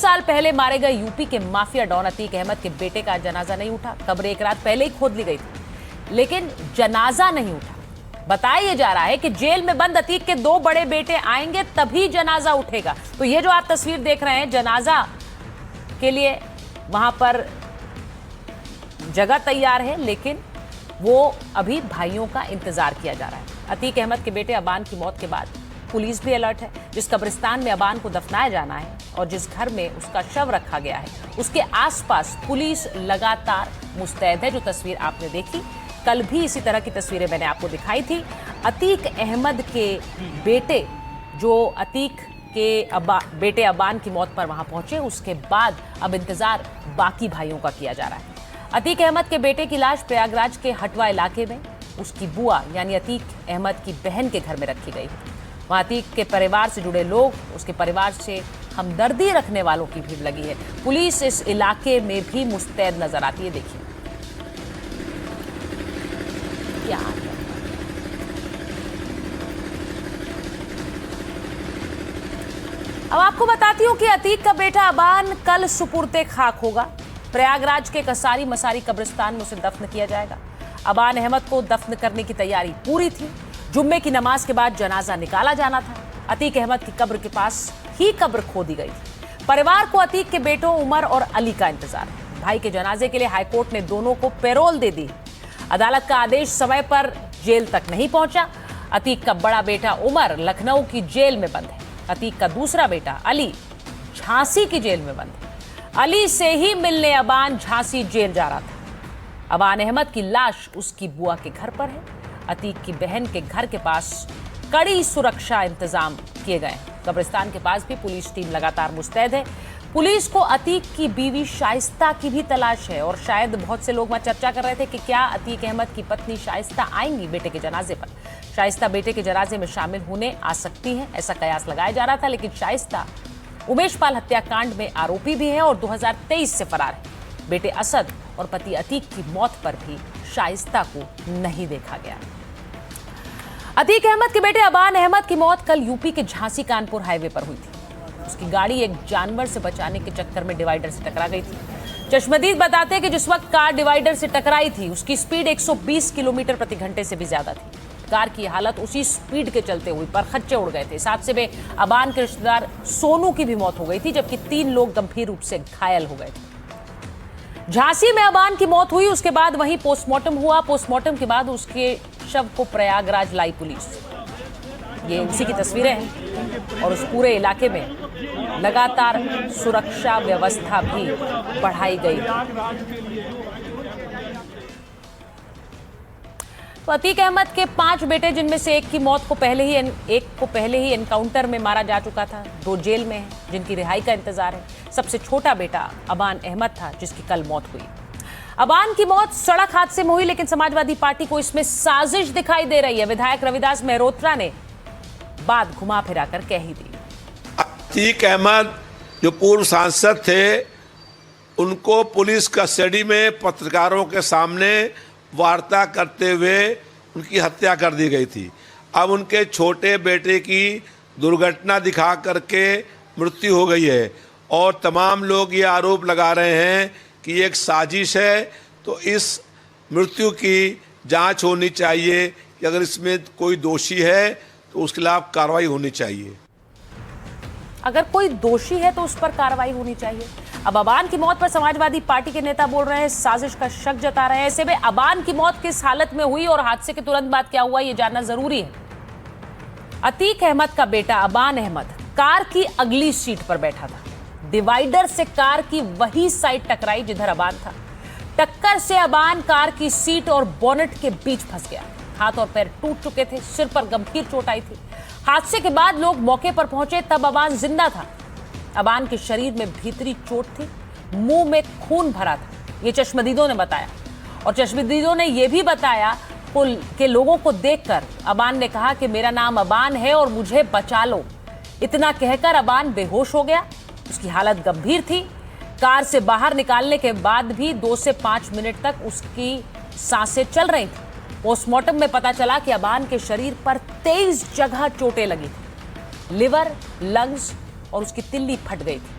साल पहले मारे गए यूपी के माफिया डॉन अतीक अहमद के बेटे का जनाजा नहीं उठा। कब्र एक रात पहले ही खोद ली गई थी, लेकिन जनाजा नहीं उठा। बताया जा रहा है कि जेल में बंद अतीक के 2 बड़े बेटे आएंगे तभी जनाजा उठेगा। तो ये जो आप तस्वीर देख रहे हैं, जनाजा के लिए वहां पर जगह तैयार है, लेकिन वो अभी भाइयों का इंतजार किया जा रहा है। अतीक अहमद के बेटे अबान की मौत के बाद पुलिस भी अलर्ट है। जिस कब्रिस्तान में अबान को दफनाया जाना है और जिस घर में उसका शव रखा गया है, उसके आसपास पुलिस लगातार मुस्तैद है। जो तस्वीर आपने देखी, कल भी इसी तरह की तस्वीरें मैंने आपको दिखाई थी। अतीक अहमद के बेटे जो अतीक के बेटे अबान की मौत पर वहां पहुंचे, उसके बाद अब इंतजार बाकी भाइयों का किया जा रहा है। अतीक अहमद के बेटे की लाश प्रयागराज के हटवा इलाके में उसकी बुआ यानी अतीक अहमद की बहन के घर में रखी गई। वहां अतीक के परिवार से जुड़े लोग, उसके परिवार से हमदर्दी रखने वालों की भीड़ लगी है। पुलिस इस इलाके में भी मुस्तैद नजर आती है। देखिए क्या अब आपको बताती हूं कि अतीक का बेटा अबान कल सुपुर्दे खाक होगा। प्रयागराज के कसारी मसारी कब्रिस्तान में उसे दफन किया जाएगा। अबान अहमद को दफन करने की तैयारी पूरी थी। जुम्मे की नमाज के बाद जनाजा निकाला जाना था। अतीक अहमद की कब्र के पास ही कब्र खोदी गई थी। परिवार को अतीक के बेटों उमर और अली का इंतजार है। भाई के जनाजे के लिए हाईकोर्ट ने दोनों को पैरोल दे दी। अदालत का आदेश समय पर जेल तक नहीं पहुंचा। अतीक का बड़ा बेटा उमर लखनऊ की जेल में बंद है। अतीक का दूसरा बेटा अली झांसी की जेल में बंद है। अली से ही मिलने अबान झांसी जेल जा रहा था। अबान अहमद की लाश उसकी बुआ के घर पर है। अतीक की बहन के घर के पास कड़ी सुरक्षा इंतजाम किए गए। कब्रिस्तान के पास भी पुलिस टीम लगातार मुस्तैद है। पुलिस को अतीक की बीवी शाइस्ता की भी तलाश है और शायद बहुत से लोग वहां चर्चा कर रहे थे कि क्या अतीक अहमद की पत्नी शाइस्ता आएंगी बेटे के जनाजे पर। शाइस्ता बेटे के जनाजे में शामिल होने आ सकती हैं, ऐसा कयास लगाया जा रहा था, लेकिन शाइस्ता उमेश पाल हत्याकांड में आरोपी भी है और 2023 से फरार है। बेटे असद और पति अतीक की मौत पर भी शाइस्ता को नहीं देखा गया। अतीक अहमद के बेटे अबान अहमद की मौत कल यूपी के झांसी कानपुर हाईवे पर हुई थी। उसकी गाड़ी एक जानवर से बचाने के चक्कर में डिवाइडर से टकरा गई थी। चश्मदीद बताते हैं कि जिस वक्त कार डिवाइडर से टकराई थी, उसकी स्पीड 120 किलोमीटर प्रति घंटे से भी ज्यादा थी। कार की हालत उसी स्पीड के चलते हुई परखच्चे उड़ गए थे। इस हादसे में अबान के रिश्तेदार सोनू की भी मौत हो गई थी, जबकि 3 लोग गंभीर रूप से घायल हो गए थे। झांसी में अबान की मौत हुई, उसके बाद वहीं पोस्टमार्टम हुआ। पोस्टमार्टम के बाद उसके शव को प्रयागराज लाई पुलिस। ये उसी की तस्वीरें हैं और उस पूरे इलाके में लगातार सुरक्षा व्यवस्था भी बढ़ाई गई। तो अतीक अहमद के 5 बेटे, जिनमें से एक को पहले ही एनकाउंटर में मारा जा चुका था, 2 जेल में हैं, जिनकी रिहाई का इंतजार है। सबसे छोटा बेटा अबान अहमद था, जिसकी कल मौत हुई। अबान की मौत सड़क हादसे में हुई, लेकिन समाजवादी पार्टी को इसमें साजिश दिखाई दे रही है। विधायक रविदास मेहरोत्रा ने बात घुमा फिरा कर कह ही दी। अतीक अहमद जो पूर्व सांसद थे, उनको पुलिस कस्टडी में पत्रकारों के सामने वार्ता करते हुए उनकी हत्या कर दी गई थी। अब उनके छोटे बेटे की दुर्घटना दिखा करके मृत्यु हो गई है और तमाम लोग ये आरोप लगा रहे हैं कि ये एक साजिश है। तो इस मृत्यु की जांच होनी चाहिए कि अगर इसमें कोई दोषी है तो उसके खिलाफ कार्रवाई होनी चाहिए। अगर कोई दोषी है तो उस पर कार्रवाई होनी चाहिए। अब अबान की मौत पर समाजवादी पार्टी के नेता बोल रहे हैं, साजिश का शक जता रहे हैं। ऐसे में अबान की मौत किस हालत में हुई और हादसे के तुरंत बाद क्या हुआ, यह जानना जरूरी है। अतीक अहमद का बेटा अबान अहमद कार की अगली सीट पर बैठा था। डिवाइडर से कार की वही साइड टकराई जिधर अबान था। टक्कर से अबान कार की सीट और बोनेट के बीच फंस गया। हाथ और पैर टूट चुके थे, सिर पर गंभीर चोट आई थी। हादसे के बाद लोग मौके पर पहुंचे, तब अबान जिंदा था। अबान के शरीर में भीतरी चोट थी, मुंह में खून भरा था, ये चश्मदीदों ने बताया। और चश्मदीदों ने यह भी बताया कि लोगों को देखकर अबान ने कहा कि मेरा नाम अबान है और मुझे बचा लो। इतना कहकर अबान बेहोश हो गया। उसकी हालत गंभीर थी। कार से बाहर निकालने के बाद भी 2 से 5 मिनट तक उसकी सांसें चल रही थी। पोस्टमार्टम में पता चला कि अबान के शरीर पर 23 जगह चोटें लगी थी। लिवर, लंग्स और उसकी तिल्ली फट गई थी।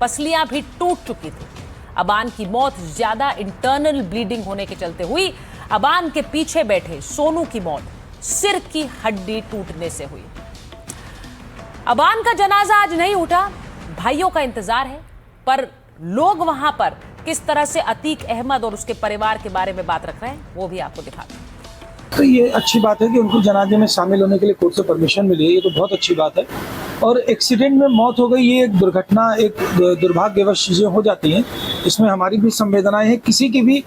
पसलियां भी टूट चुकी थी। अबान की मौत ज्यादा इंटरनल ब्लीडिंग होने के चलते हुई। अबान के पीछे बैठे सोनू की मौत सिर की हड्डी टूटने से हुई। अबान का जनाजा आज नहीं उठा, भाइयों का इंतजार है, पर लोग वहां पर किस तरह से अतीक अहमद और उसके परिवार के बारे में बात रख रहे हैं वो भी आपको दिखाते हैं। तो ये अच्छी बात है कि उनको जनाजे में शामिल होने के लिए कोर्ट से परमिशन मिली है, ये तो बहुत अच्छी बात है। और एक्सीडेंट में मौत हो गई, ये एक दुर्घटना, एक दुर्भाग्यवश चीज़ें हो जाती हैं, इसमें हमारी भी संवेदनाएं हैं। किसी की भी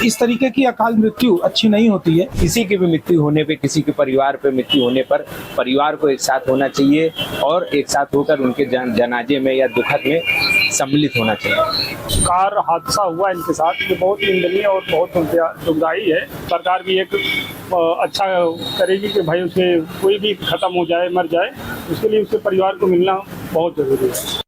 इस तरीके की अकाल मृत्यु अच्छी नहीं होती है। किसी की भी मृत्यु होने पे, किसी के परिवार पे मृत्यु होने पर परिवार को एक साथ होना चाहिए और एक साथ होकर उनके जनाजे में या दुखद में सम्मिलित होना चाहिए। कार हादसा हुआ इनके साथ, ये बहुत निंदनीय और बहुत दुखदायी है। सरकार भी एक अच्छा करेगी कि भाई उसे कोई भी खत्म हो जाए, मर जाए, उसके लिए उसके परिवार को मिलना बहुत जरूरी है।